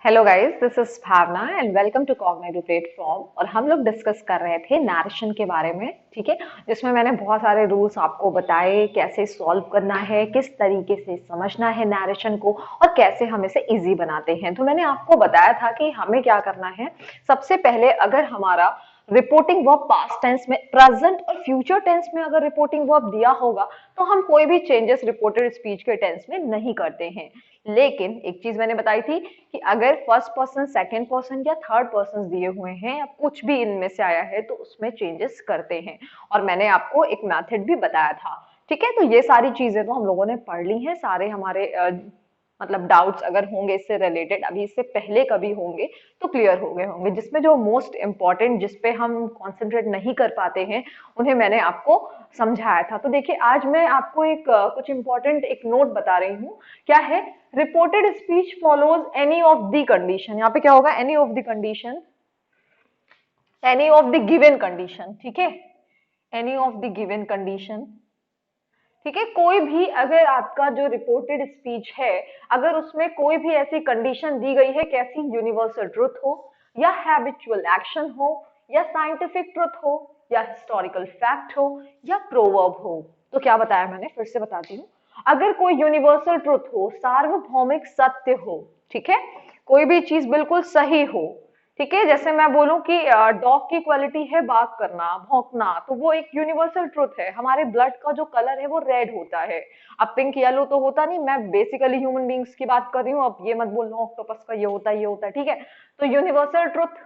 Hello guys, this is Bhavana and welcome to cognitive platform. और हम लोग डिस्कस कर रहे थे नैरेशन के बारे में, ठीक है। जिसमें मैंने बहुत सारे रूल्स आपको बताए, कैसे सॉल्व करना है, किस तरीके से समझना है नैरेशन को और कैसे हम इसे इजी बनाते हैं। तो मैंने आपको बताया था कि हमें क्या करना है। सबसे पहले अगर हमारा रिपोर्टिंग वर्ब पास्ट टेंस में, प्रेजेंट और फ्यूचर टेंस में अगर रिपोर्टिंग वर्ब दिया होगा तो हम कोई भी चेंजेस रिपोर्टेड स्पीच के टेंस में नहीं करते हैं। लेकिन एक चीज मैंने बताई थी कि अगर फर्स्ट पर्सन, सेकंड पर्सन या थर्ड पर्सन दिए हुए हैं या कुछ भी इनमें से आया है तो उसमें चेंजेस करते हैं। और मैंने आपको एक मेथड भी बताया था, ठीक है। तो ये सारी चीजें तो हम लोगों ने पढ़ ली हैं। सारे हमारे मतलब डाउट्स अगर होंगे इससे रिलेटेड, अभी इससे पहले कभी होंगे तो क्लियर हो गए होंगे। जिसमें जो मोस्ट इंपॉर्टेंट, जिसपे हम कॉन्सेंट्रेट नहीं कर पाते हैं, उन्हें मैंने आपको समझाया था। तो देखिए, आज मैं आपको एक कुछ इंपॉर्टेंट एक नोट बता रही हूँ। क्या है? Reported speech follows any of the condition. यहाँ पे क्या होगा? Any of the condition, any of the given condition, ठीक है। Any of the given condition, ठीक है। कोई भी अगर आपका जो रिपोर्टेड स्पीच है, अगर उसमें कोई भी ऐसी कंडीशन दी गई है, कैसी? यूनिवर्सल ट्रुथ हो, या हैबिचुअल एक्शन हो, या साइंटिफिक ट्रुथ हो, या हिस्टोरिकल फैक्ट हो, या प्रोवर्ब हो। तो क्या बताया मैंने? फिर से बताती हूँ। अगर कोई यूनिवर्सल ट्रुथ हो, सार्वभौमिक सत्य हो, ठीक है, कोई भी चीज बिल्कुल सही हो, ठीक है। जैसे मैं बोलूं कि डॉग की क्वालिटी है बार्क करना, भौंकना, तो वो एक यूनिवर्सल ट्रुथ है। हमारे ब्लड का जो कलर है वो रेड होता है। अब पिंक येलो तो होता नहीं, मैं बेसिकली ह्यूमन बींग्स की बात कर रही हूँ। अब ये मत बोलना ऑक्टोपस का ये होता है, ये होता है, ठीक है। तो यूनिवर्सल ट्रुथ।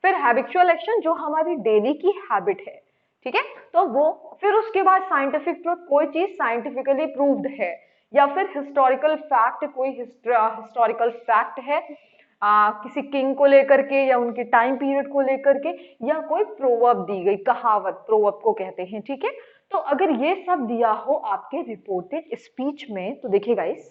फिर हैबिचुअल एक्शन, जो हमारी डेली की हैबिट है, ठीक है, तो वो। फिर उसके बाद साइंटिफिक ट्रुथ, कोई चीज साइंटिफिकली प्रूव्ड है। या फिर हिस्टोरिकल फैक्ट, कोई हिस्टोरिकल फैक्ट है, किसी किंग को लेकर के या उनके टाइम पीरियड को लेकर के, या कोई प्रोवर्ब दी गई, कहावत, प्रोवर्ब को कहते हैं, ठीक है। तो अगर ये सब दिया हो आपके रिपोर्टेड स्पीच में तो देखिए गाइस,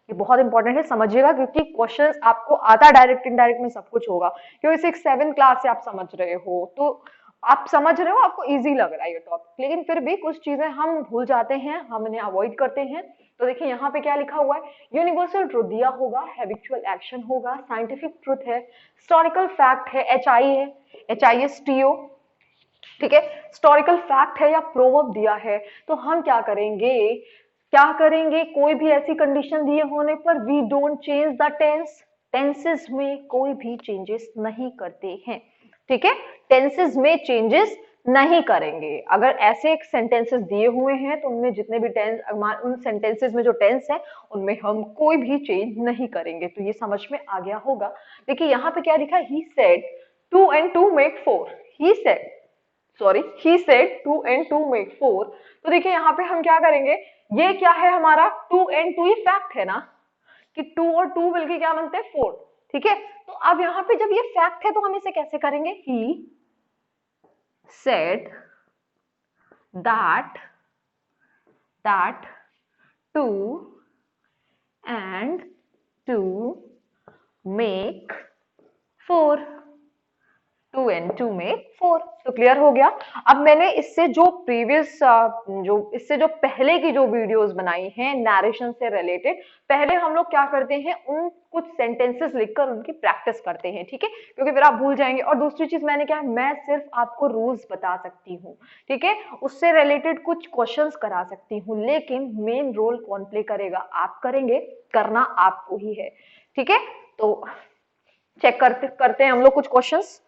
ये बहुत इंपॉर्टेंट है, समझिएगा। क्योंकि क्वेश्चंस आपको आता है, डायरेक्ट इनडायरेक्ट में सब कुछ होगा। क्योंकि 6-7 क्लास से आप समझ रहे हो, तो आप समझ रहे हो, आपको इजी लग रहा है ये टॉपिक, लेकिन फिर भी कुछ चीजें हम भूल जाते हैं, हम इन्हें अवॉइड करते हैं। तो देखिए यहाँ पे क्या लिखा हुआ है। यूनिवर्सल ट्रुथ दिया होगा, हैबिचुअल एक्शन होगा, साइंटिफिक ट्रुथ है, हिस्टोरिकल फैक्ट है, HISTO, ठीक है, हिस्टोरिकल फैक्ट है, या प्रोवर्ब दिया है। तो हम क्या करेंगे? क्या करेंगे? कोई भी ऐसी कंडीशन दिए होने पर we don't change the tense. Tenses में कोई भी चेंजेस नहीं करते हैं, ठीक है। टेंसेस में चेंजेस नहीं करेंगे। अगर ऐसे सेंटेंसेस दिए हुए हैं तो उनमें जितने भी टेंस, उन सेंटेंसेस में जो टेंस है उनमें हम कोई भी चेंज नहीं करेंगे। तो ये समझ में आ गया होगा। देखिए यहाँ पे क्या लिखा है? He said 2 and 2 make 4। He said, sorry, he said 2 and 2 make 4। तो देखिए यहाँ पे हम क्या करेंगे? ये क्या है हमारा? 2 and 2 ही फैक्ट है ना, कि 2 और 2 मिलके क्या बनते हैं? 4, ठीक है। तो अब यहाँ पे जब ये फैक्ट है तो हम इसे कैसे करेंगे? He said that that 2 and 2 make 4। 2 and 2 make 4। तो क्लियर हो गया। अब मैंने इससे जो प्रीवियस, जो इससे जो पहले की जो वीडियोस बनाई हैं नैरेशन से रिलेटेड, पहले हम लोग क्या करते हैं? उन कुछ सेंटेंसेस लिखकर उनकी प्रैक्टिस करते हैं, ठीक है। क्योंकि फिर आप भूल जाएंगे। और दूसरी चीज मैंने क्या है, मैं सिर्फ आपको रूल्स बता सकती हूँ, ठीक है। उससे रिलेटेड कुछ क्वेश्चंस करा सकती हूँ, लेकिन मेन रोल कौन प्ले करेगा? आप करेंगे। करना आपको ही है, ठीक है। तो चेक करते करते हैं हम लोग कुछ क्वेश्चंस।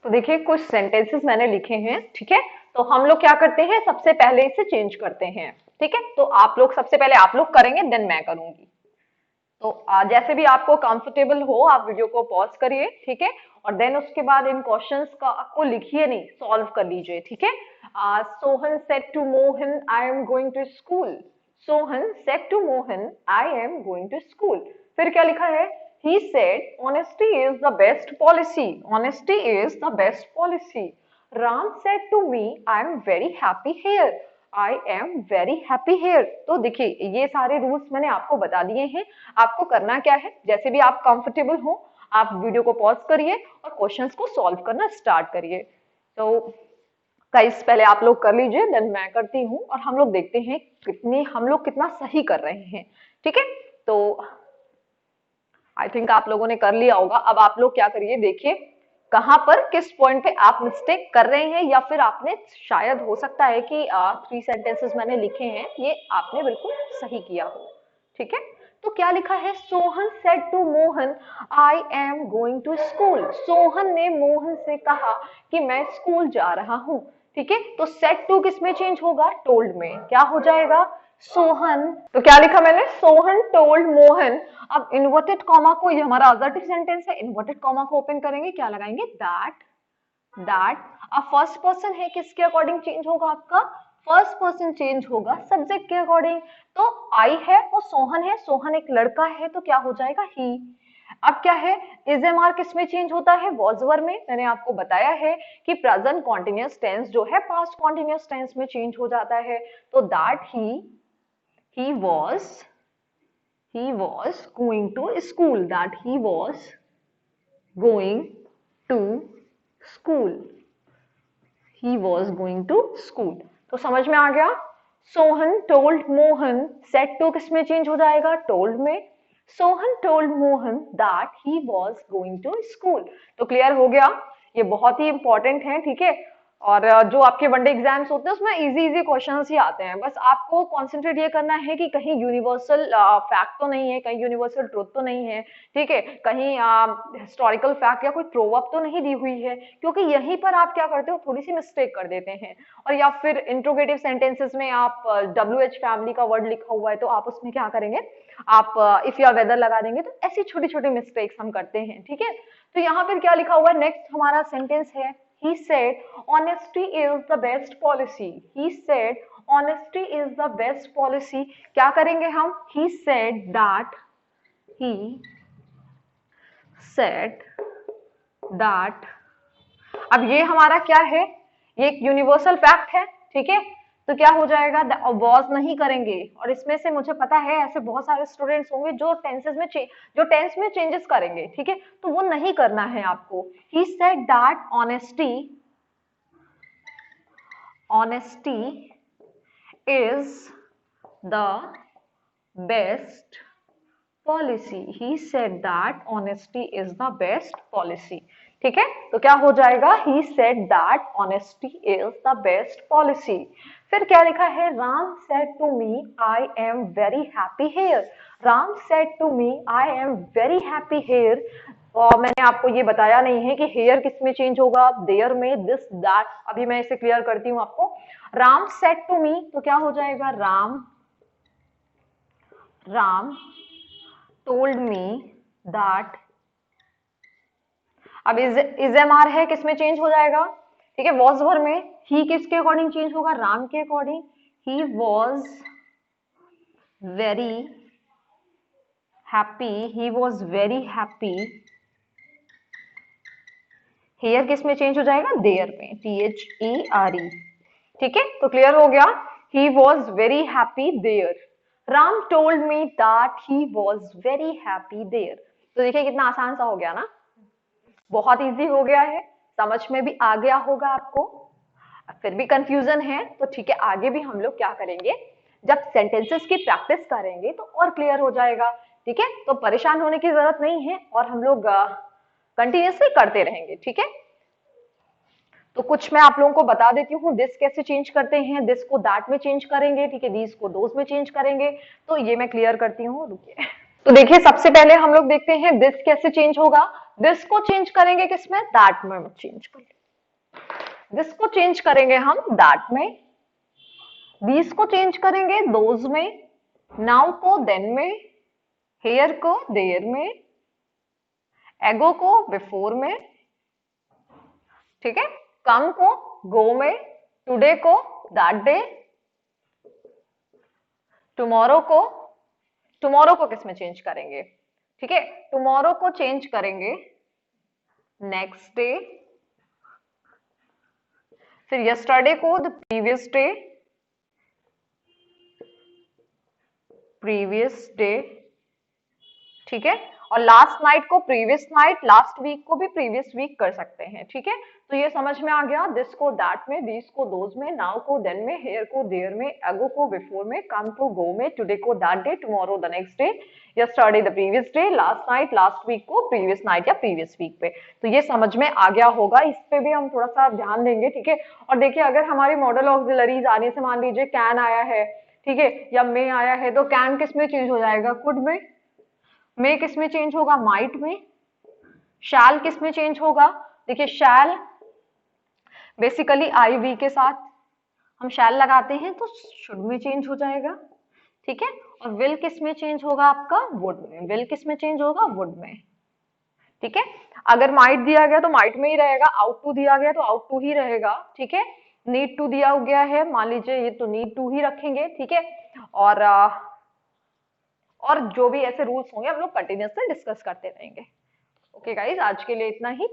तो देखिए, कुछ सेंटेंसेस मैंने लिखे हैं, ठीक है। तो हम लोग क्या करते हैं? सबसे पहले इसे चेंज करते हैं, ठीक है। तो आप लोग सबसे पहले आप लोग करेंगे, देन मैं करूंगी। तो जैसे भी आपको कंफर्टेबल हो आप वीडियो को पॉज करिए, ठीक है। और देन उसके बाद इन क्वेश्चंस का को लिखिए नहीं, सॉल्व कर लीजिए, ठीक है। Sohan said to Mohan I am going to school. Sohan said to Mohan I am going to school. फिर क्या लिखा है? he said honesty is the best policy। honesty is the best policy। ram said to me I am very happy here। I am very happy here. तो देखिए, ये सारे rules मैंने आपको बता दिए हैं। आपको करना क्या है? जैसे भी आप कंफर्टेबल हो आप वीडियो को पॉज करिए और क्वेश्चंस को सॉल्व करना स्टार्ट करिए। तो गाइस, पहले आप लोग कर लीजिए, देन मैं करती हूँ और हम लोग देखते हैं हम लोग कितना सही कर रहे हैं, ठीक है। तो आई थिंक आप लोगों ने कर लिया होगा। अब आप लोग क्या करिए, देखिए कहां पर किस पॉइंट पे आप मिस्टेक कर रहे हैं, या फिर आपने शायद हो सकता है कि 3 सेंटेंसेस मैंने लिखे हैं ये आपने बिल्कुल सही किया हो। ठीक है, तो क्या लिखा है, Sohan said to Mohan I am going to school. Sohan ने मोहन से कहा कि मैं स्कूल जा रहा हूं। ठीक है, तो सेड टू किस में चेंज होगा, टोल्ड में। क्या हो जाएगा, सोहन, तो क्या लिखा मैंने, सोहन टोल्ड मोहन। अब इन्वर्टेड कॉमा को, ये हमारा असर्टिव सेंटेंस है, इन्वर्टेड कॉमा को ओपन करेंगे, क्या लगाएंगे, दैट। अब फर्स्ट पर्सन है, किसके अकॉर्डिंग चेंज होगा आपका, फर्स्ट पर्सन चेंज होगा सब्जेक्ट के अकॉर्डिंग। तो आई है और सोहन है, सोहन एक लड़का है, तो क्या हो जाएगा, ही। अब क्या है, इजेमार किस में चेंज होता है, वॉज वर्ब में। मैंने आपको बताया है कि प्रेजेंट कॉन्टिन्यूअस टेंस जो है पास्ट कॉन्टिन्यूअस टेंस में चेंज हो जाता है। तो that he was going to school, that he was going to school, he was going to school। तो समझ में आ गया, Sohan told Mohan, said to किस में चेंज हो जाएगा, टोल्ड में। Sohan told Mohan that he was going to school. तो क्लियर हो गया, ये बहुत ही इंपॉर्टेंट है। ठीक है, और जो आपके वनडे एग्जाम्स होते हैं उसमें इजी इजी क्वेश्चंस ही आते हैं। बस आपको कॉन्सेंट्रेट ये करना है कि कहीं यूनिवर्सल फैक्ट तो नहीं है, कहीं यूनिवर्सल ट्रूथ तो नहीं है। ठीक है, कहीं हिस्टोरिकल फैक्ट या कोई प्रोवर्ब तो नहीं दी हुई है, क्योंकि यहीं पर आप क्या करते हो, थोड़ी सी मिस्टेक कर देते हैं। और या फिर इंट्रोगेटिव सेंटेंसेस में आप WH फैमिली का वर्ड लिखा हुआ है, तो आप उसमें क्या करेंगे, आप इफ या वेदर लगा देंगे। तो ऐसी छोटी छोटी मिस्टेक्स हम करते हैं। ठीक है, तो यहाँ पर क्या लिखा हुआ है, नेक्स्ट हमारा सेंटेंस है, he said honesty is the best policy, he said honesty is the best policy। क्या करेंगे हम, he said that अब ये हमारा क्या है, ये एक यूनिवर्सल फैक्ट है। ठीक है, तो क्या हो जाएगा, वॉज नहीं करेंगे। और इसमें से मुझे पता है ऐसे बहुत सारे स्टूडेंट्स होंगे जो टेंस में चेंजेस करेंगे। ठीक है, तो वो नहीं करना है आपको। He said that honesty is the best policy, he said that honesty is the best policy। ठीक है, तो क्या हो जाएगा, he said that honesty is the best policy। फिर क्या लिखा है, Ram said to me I am very happy here, Ram said to me I am very happy here। और मैंने आपको ये बताया नहीं है कि हेयर किस में चेंज होगा, देयर में, दिस दैट। अभी मैं इसे क्लियर करती हूँ आपको। राम सेड टू मी, तो क्या हो जाएगा, राम टोल्ड मी दैट। अब इजेमार है, किस में चेंज हो जाएगा, ठीक है, वॉज वर्ब में। ही किसके अकॉर्डिंग चेंज होगा, राम के according. He was very happy, he was very happy. Here किस में चेंज हो जाएगा, देयर में, THERE। ठीक है, तो क्लियर हो गया, he was very happy there. Ram told me that he was very happy there. तो देखिए कितना आसान सा हो गया ना, बहुत इजी हो गया है, समझ में भी आ गया होगा आपको। फिर भी कंफ्यूजन है तो ठीक है, आगे भी हम लोग क्या करेंगे, जब सेंटेंसेस की प्रैक्टिस करेंगे तो और क्लियर हो जाएगा। ठीक है, तो परेशान होने की जरूरत नहीं है, और हम लोग कंटिन्यूसली करते रहेंगे। ठीक है, तो कुछ मैं आप लोगों को बता देती हूँ, दिस कैसे चेंज करते हैं, दिस को दैट में चेंज करेंगे। ठीक है, दीस को दोस में चेंज करेंगे। तो ये मैं क्लियर करती हूँ, रुकिए। तो देखिए सबसे पहले हम लोग देखते हैं दिस कैसे चेंज होगा। दिस को चेंज करेंगे किसमें, दैट में चेंज करेंगे। दिस को चेंज करेंगे हम दैट में, दीस को चेंज करेंगे दोज में, नाउ को देन में, हेयर को देयर में, एगो को बिफोर में। ठीक है, कम को गो में, टुडे को दैट डे, टुमारो को किस में चेंज करेंगे, ठीक है, टुमारो को चेंज करेंगे नेक्स्ट डे। फिर यस्टरडे को द प्रीवियस डे। ठीक है। और लास्ट नाइट को प्रीवियस नाइट, लास्ट वीक को भी प्रीवियस वीक कर सकते हैं, ठीक है। तो ये समझ में आ गया, दिस को दैट में, दीस को दोज में, नाउ को देन में, हेयर को देयर में, अगो को बिफोर में, कम को गो में, टुडे को that day, tomorrow the next day, yesterday the previous day, last night last week को प्रीवियस नाइट या प्रीवियस वीक पे। तो ये समझ में आ गया होगा, इस पे भी हम थोड़ा सा ध्यान देंगे, ठीक है। और देखिए अगर हमारी मॉडल ऑक्सिलरीज आने से मान लीजिए कैन आया है, ठीक है, या मे आया है, तो कैन किस में चेंज हो जाएगा, कुड में। मे किस में चेंज होगा, माइट में। शैल किस में चेंज होगा, देखिए शैल बेसिकली आई वी के साथ हम शैल लगाते हैं तो शुड में चेंज हो जाएगा, ठीक है। और विल किस में चेंज होगा आपका, वुड में। विल किस में चेंज होगा, वुड में, ठीक है। अगर माइट दिया गया तो माइट में ही रहेगा, आउट टू दिया गया तो आउट टू ही रहेगा, ठीक है। नीड टू दिया गया है, मान लीजिए ये तो नीड टू ही रखेंगे, ठीक है। और और जो भी ऐसे रूल्स होंगे हम लोग कंटिन्यूअसली डिस्कस करते रहेंगे। ओके गाइज, आज के लिए इतना ही।